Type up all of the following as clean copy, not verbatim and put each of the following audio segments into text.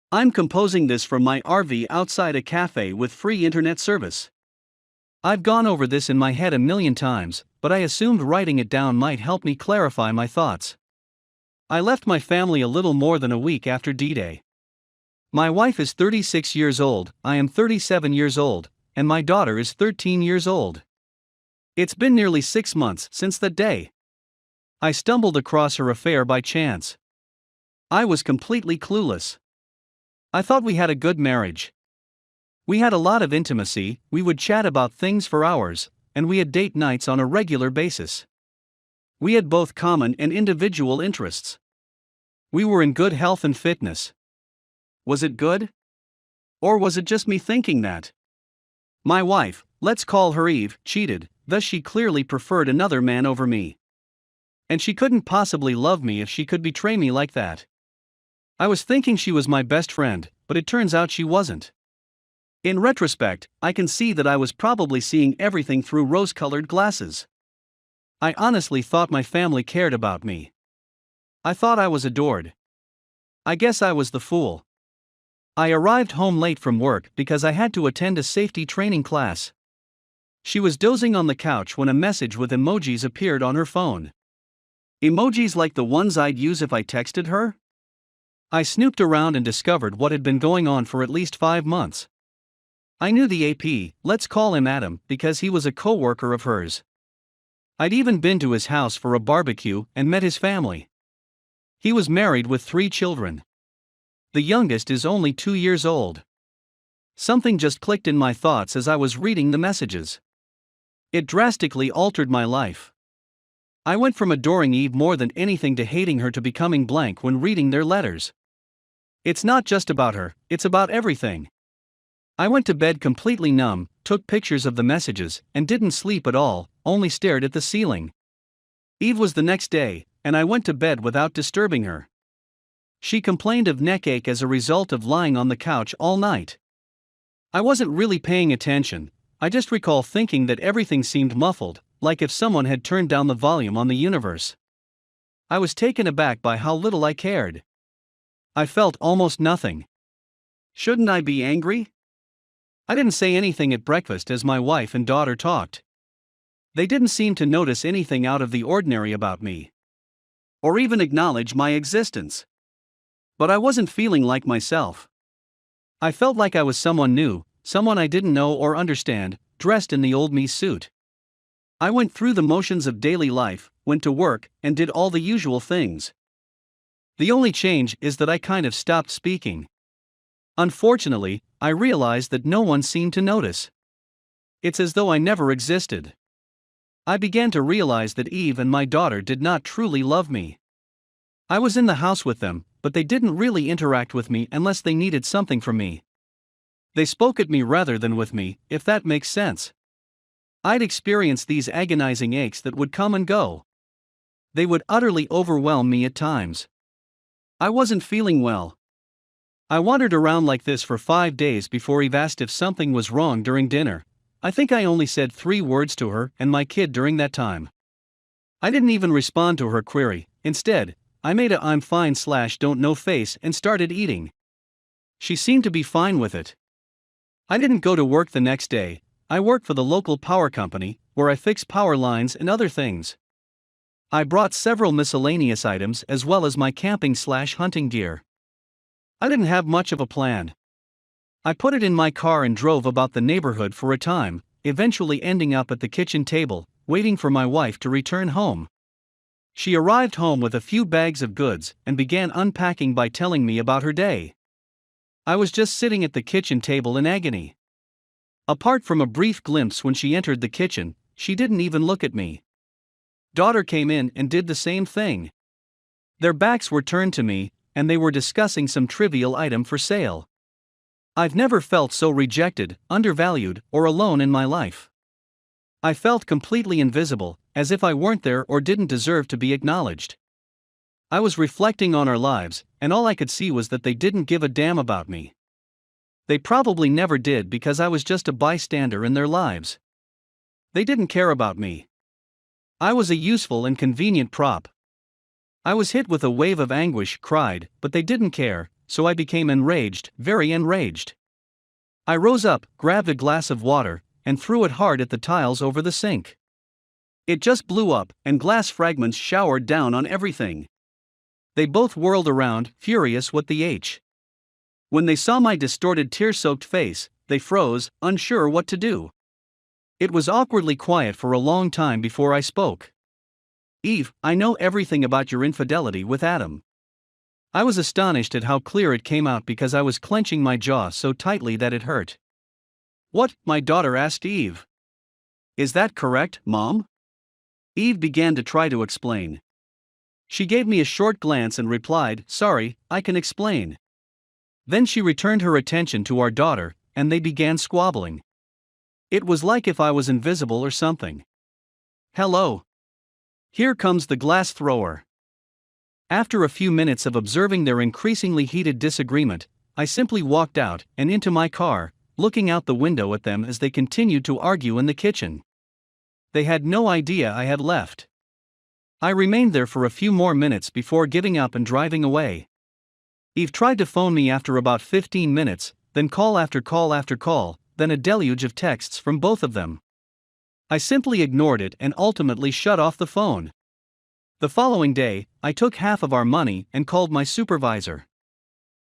I'm composing this from my RV outside a cafe with free internet service. I've gone over this in my head a million times, but I assumed writing it down might help me clarify my thoughts. I left my family a little more than a week after D-Day. My wife is 36 years old, I am 37 years old, and my daughter is 13 years old. It's been nearly 6 months since that day. I stumbled across her affair by chance. I was completely clueless. I thought we had a good marriage. We had a lot of intimacy, we would chat about things for hours, and we had date nights on a regular basis. We had both common and individual interests. We were in good health and fitness. Was it good? Or was it just me thinking that? My wife, let's call her Eve, cheated, thus she clearly preferred another man over me. And she couldn't possibly love me if she could betray me like that. I was thinking she was my best friend, but it turns out she wasn't. In retrospect, I can see that I was probably seeing everything through rose-colored glasses. I honestly thought my family cared about me. I thought I was adored. I guess I was the fool. I arrived home late from work because I had to attend a safety training class. She was dozing on the couch when a message with emojis appeared on her phone. Emojis like the ones I'd use if I texted her? I snooped around and discovered what had been going on for at least 5 months. I knew the AP, let's call him Adam, because he was a co-worker of hers. I'd even been to his house for a barbecue and met his family. He was married with 3 children. The youngest is only 2 years old. Something just clicked in my thoughts as I was reading the messages. It drastically altered my life. I went from adoring Eve more than anything to hating her to becoming blank when reading their letters. It's not just about her, it's about everything. I went to bed completely numb, took pictures of the messages, and didn't sleep at all, only stared at the ceiling. Eve was the next day, and I went to bed without disturbing her. She complained of neck ache as a result of lying on the couch all night. I wasn't really paying attention, I just recall thinking that everything seemed muffled, like if someone had turned down the volume on the universe. I was taken aback by how little I cared. I felt almost nothing. Shouldn't I be angry? I didn't say anything at breakfast as my wife and daughter talked. They didn't seem to notice anything out of the ordinary about me. Or even acknowledge my existence. But I wasn't feeling like myself. I felt like I was someone new, someone I didn't know or understand, dressed in the old me suit. I went through the motions of daily life, went to work, and did all the usual things. The only change is that I kind of stopped speaking. Unfortunately, I realized that no one seemed to notice. It's as though I never existed. I began to realize that Eve and my daughter did not truly love me. I was in the house with them, but they didn't really interact with me unless they needed something from me. They spoke at me rather than with me, if that makes sense. I'd experienced these agonizing aches that would come and go. They would utterly overwhelm me at times. I wasn't feeling well. I wandered around like this for 5 days before Eve asked if something was wrong during dinner. I think I only said 3 words to her and my kid during that time. I didn't even respond to her query. Instead, I made a "I'm fine" / "don't know" face and started eating. She seemed to be fine with it. I didn't go to work the next day. I work for the local power company, where I fix power lines and other things. I brought several miscellaneous items as well as my camping / hunting gear. I didn't have much of a plan. I put it in my car and drove about the neighborhood for a time, eventually ending up at the kitchen table, waiting for my wife to return home. She arrived home with a few bags of goods and began unpacking by telling me about her day. I was just sitting at the kitchen table in agony. Apart from a brief glimpse when she entered the kitchen, she didn't even look at me. Daughter came in and did the same thing. Their backs were turned to me, and they were discussing some trivial item for sale. I've never felt so rejected, undervalued, or alone in my life. I felt completely invisible, as if I weren't there or didn't deserve to be acknowledged. I was reflecting on our lives, and all I could see was that they didn't give a damn about me. They probably never did because I was just a bystander in their lives. They didn't care about me. I was a useful and convenient prop. I was hit with a wave of anguish, cried, but they didn't care, so I became enraged, very enraged. I rose up, grabbed a glass of water, and threw it hard at the tiles over the sink. It just blew up, and glass fragments showered down on everything. They both whirled around, furious with the H. When they saw my distorted tear-soaked face, they froze, unsure what to do. It was awkwardly quiet for a long time before I spoke. "Eve, I know everything about your infidelity with Adam." I was astonished at how clear it came out because I was clenching my jaw so tightly that it hurt. "What?" my daughter asked Eve. "Is that correct, Mom?" Eve began to try to explain. She gave me a short glance and replied, "Sorry, I can explain." Then she returned her attention to our daughter, and they began squabbling. It was like if I was invisible or something. "Hello. Here comes the glass thrower." After a few minutes of observing their increasingly heated disagreement, I simply walked out and into my car, looking out the window at them as they continued to argue in the kitchen. They had no idea I had left. I remained there for a few more minutes before giving up and driving away. Eve tried to phone me after about 15 minutes, then call after call after call, then a deluge of texts from both of them. I simply ignored it and ultimately shut off the phone. The following day, I took half of our money and called my supervisor.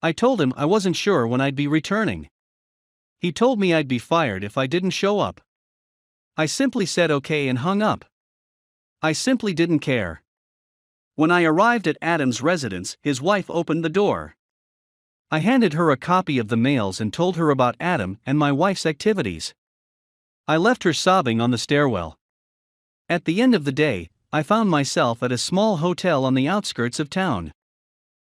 I told him I wasn't sure when I'd be returning. He told me I'd be fired if I didn't show up. I simply said okay and hung up. I simply didn't care. When I arrived at Adam's residence, his wife opened the door. I handed her a copy of the mails and told her about Adam and my wife's activities. I left her sobbing on the stairwell. At the end of the day, I found myself at a small hotel on the outskirts of town.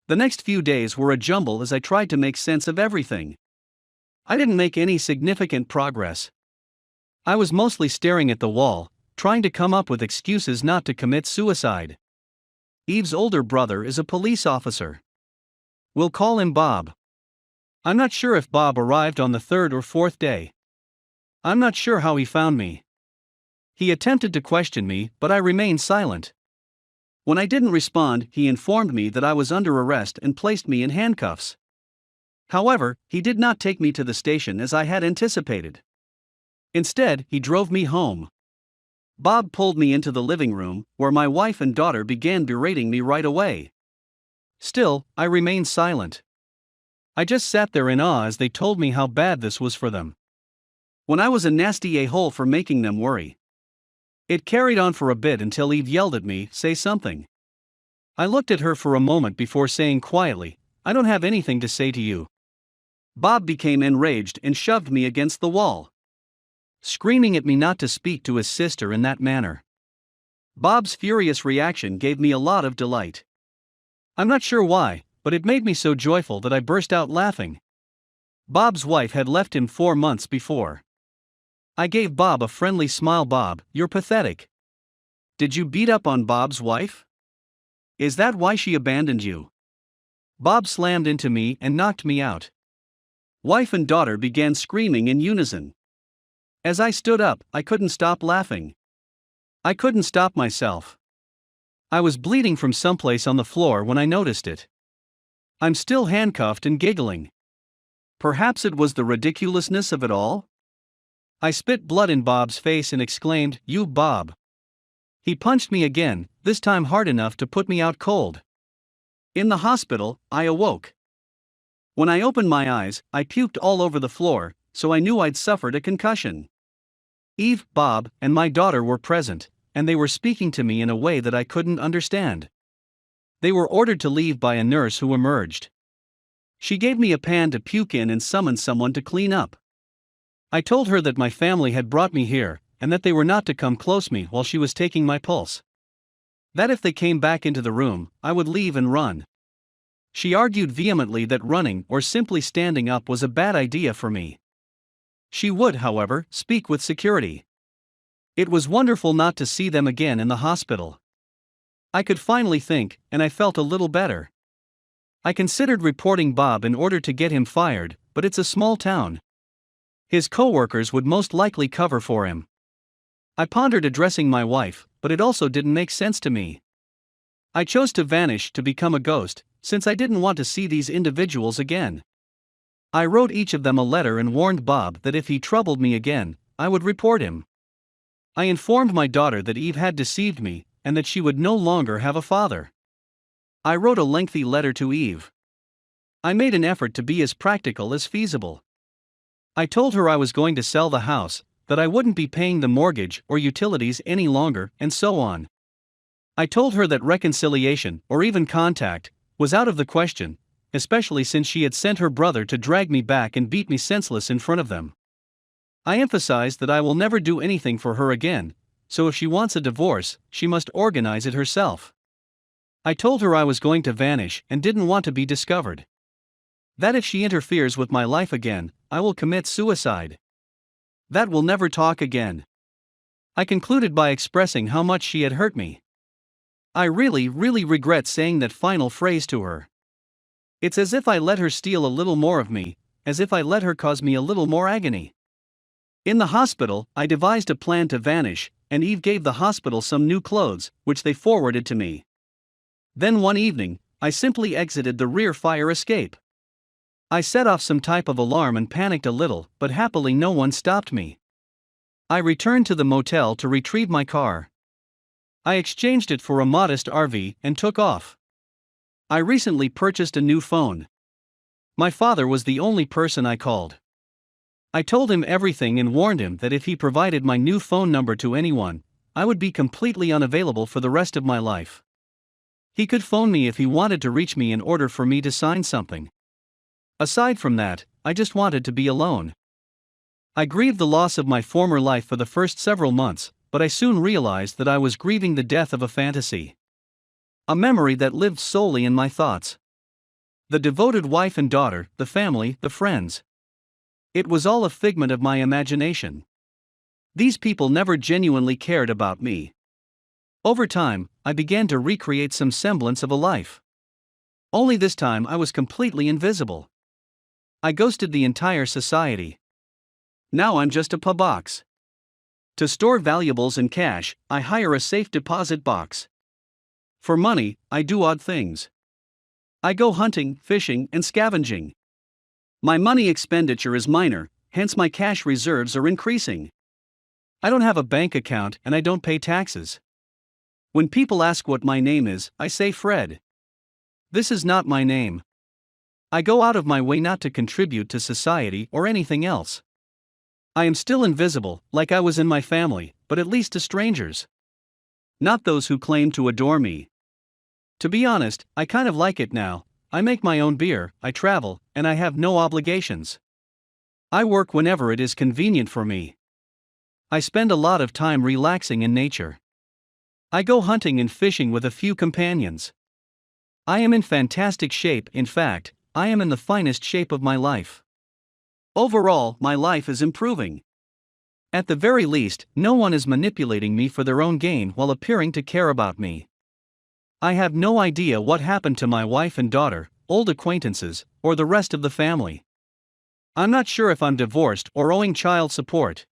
The next few days were a jumble as I tried to make sense of everything. I didn't make any significant progress. I was mostly staring at the wall, trying to come up with excuses not to commit suicide. Eve's older brother is a police officer. We'll call him Bob. I'm not sure if Bob arrived on the third or fourth day. I'm not sure how he found me. He attempted to question me, but I remained silent. When I didn't respond, he informed me that I was under arrest and placed me in handcuffs. However, he did not take me to the station as I had anticipated. Instead, he drove me home. Bob pulled me into the living room, where my wife and daughter began berating me right away. Still, I remained silent. I just sat there in awe as they told me how bad this was for them. When I was a nasty a-hole for making them worry. It carried on for a bit until Eve yelled at me, "Say something." I looked at her for a moment before saying quietly, "I don't have anything to say to you." Bob became enraged and shoved me against the wall, screaming at me not to speak to his sister in that manner. Bob's furious reaction gave me a lot of delight. I'm not sure why, but it made me so joyful that I burst out laughing. Bob's wife had left him 4 months before. I gave Bob a friendly smile. "Bob, you're pathetic. Did you beat up on Bob's wife? Is that why she abandoned you?" Bob slammed into me and knocked me out. Wife and daughter began screaming in unison. As I stood up, I couldn't stop laughing. I couldn't stop myself. I was bleeding from someplace on the floor when I noticed it. I'm still handcuffed and giggling. Perhaps it was the ridiculousness of it all? I spit blood in Bob's face and exclaimed, "You, Bob." He punched me again, this time hard enough to put me out cold. In the hospital, I awoke. When I opened my eyes, I puked all over the floor, so I knew I'd suffered a concussion. Eve, Bob, and my daughter were present, and they were speaking to me in a way that I couldn't understand. They were ordered to leave by a nurse who emerged. She gave me a pan to puke in and summoned someone to clean up. I told her that my family had brought me here, and that they were not to come close me while she was taking my pulse. That if they came back into the room, I would leave and run. She argued vehemently that running or simply standing up was a bad idea for me. She would, however, speak with security. It was wonderful not to see them again in the hospital. I could finally think, and I felt a little better. I considered reporting Bob in order to get him fired, but it's a small town. His co-workers would most likely cover for him. I pondered addressing my wife, but it also didn't make sense to me. I chose to vanish to become a ghost, since I didn't want to see these individuals again. I wrote each of them a letter and warned Bob that if he troubled me again, I would report him. I informed my daughter that Eve had deceived me, and that she would no longer have a father. I wrote a lengthy letter to Eve. I made an effort to be as practical as feasible. I told her I was going to sell the house, that I wouldn't be paying the mortgage or utilities any longer, and so on. I told her that reconciliation, or even contact, was out of the question, especially since she had sent her brother to drag me back and beat me senseless in front of them. I emphasized that I will never do anything for her again, so if she wants a divorce, she must organize it herself. I told her I was going to vanish and didn't want to be discovered. That if she interferes with my life again, I will commit suicide. That we'll never talk again. I concluded by expressing how much she had hurt me. I really regret saying that final phrase to her. It's as if I let her steal a little more of me, as if I let her cause me a little more agony. In the hospital, I devised a plan to vanish, and Eve gave the hospital some new clothes, which they forwarded to me. Then one evening, I simply exited the rear fire escape. I set off some type of alarm and panicked a little, but happily no one stopped me. I returned to the motel to retrieve my car. I exchanged it for a modest RV and took off. I recently purchased a new phone. My father was the only person I called. I told him everything and warned him that if he provided my new phone number to anyone, I would be completely unavailable for the rest of my life. He could phone me if he wanted to reach me in order for me to sign something. Aside from that, I just wanted to be alone. I grieved the loss of my former life for the first several months, but I soon realized that I was grieving the death of a fantasy. A memory that lived solely in my thoughts. The devoted wife and daughter, the family, the friends. It was all a figment of my imagination. These people never genuinely cared about me. Over time, I began to recreate some semblance of a life. Only this time I was completely invisible. I ghosted the entire society. Now I'm just a box. To store valuables and cash, I hire a safe deposit box. For money, I do odd things. I go hunting, fishing, and scavenging. My money expenditure is minor, hence my cash reserves are increasing. I don't have a bank account and I don't pay taxes. When people ask what my name is, I say Fred. This is not my name. I go out of my way not to contribute to society or anything else. I am still invisible, like I was in my family, but at least to strangers. Not those who claim to adore me. To be honest, I kind of like it now. I make my own beer, I travel, and I have no obligations. I work whenever it is convenient for me. I spend a lot of time relaxing in nature. I go hunting and fishing with a few companions. I am in fantastic shape, in fact, I am in the finest shape of my life. Overall, my life is improving. At the very least, no one is manipulating me for their own gain while appearing to care about me. I have no idea what happened to my wife and daughter, old acquaintances, or the rest of the family. I'm not sure if I'm divorced or owing child support.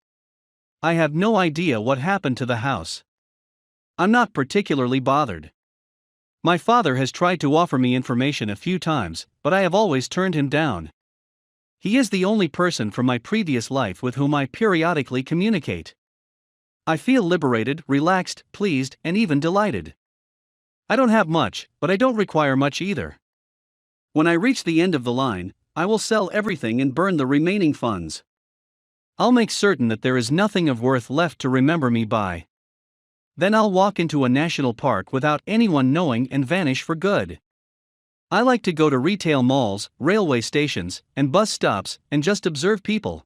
I have no idea what happened to the house. I'm not particularly bothered. My father has tried to offer me information a few times, but I have always turned him down. He is the only person from my previous life with whom I periodically communicate. I feel liberated, relaxed, pleased, and even delighted. I don't have much, but I don't require much either. When I reach the end of the line, I will sell everything and burn the remaining funds. I'll make certain that there is nothing of worth left to remember me by. Then I'll walk into a national park without anyone knowing and vanish for good. I like to go to retail malls, railway stations, and bus stops and just observe people.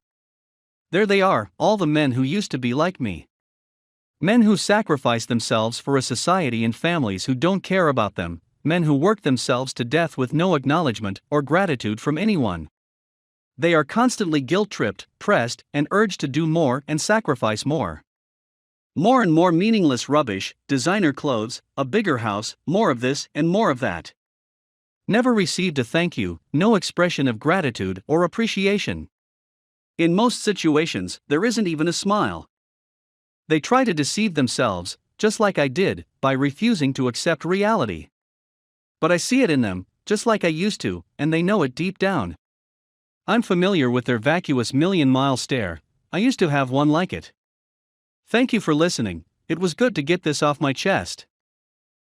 There they are, all the men who used to be like me. Men who sacrifice themselves for a society and families who don't care about them, men who work themselves to death with no acknowledgement or gratitude from anyone. They are constantly guilt-tripped, pressed, and urged to do more and sacrifice more. More and more meaningless rubbish, designer clothes, a bigger house, more of this and more of that. Never received a thank you, no expression of gratitude or appreciation. In most situations, there isn't even a smile. They try to deceive themselves, just like I did, by refusing to accept reality. But I see it in them, just like I used to, and they know it deep down. I'm familiar with their vacuous million-mile stare. I used to have one like it. Thank you for listening. It was good to get this off my chest.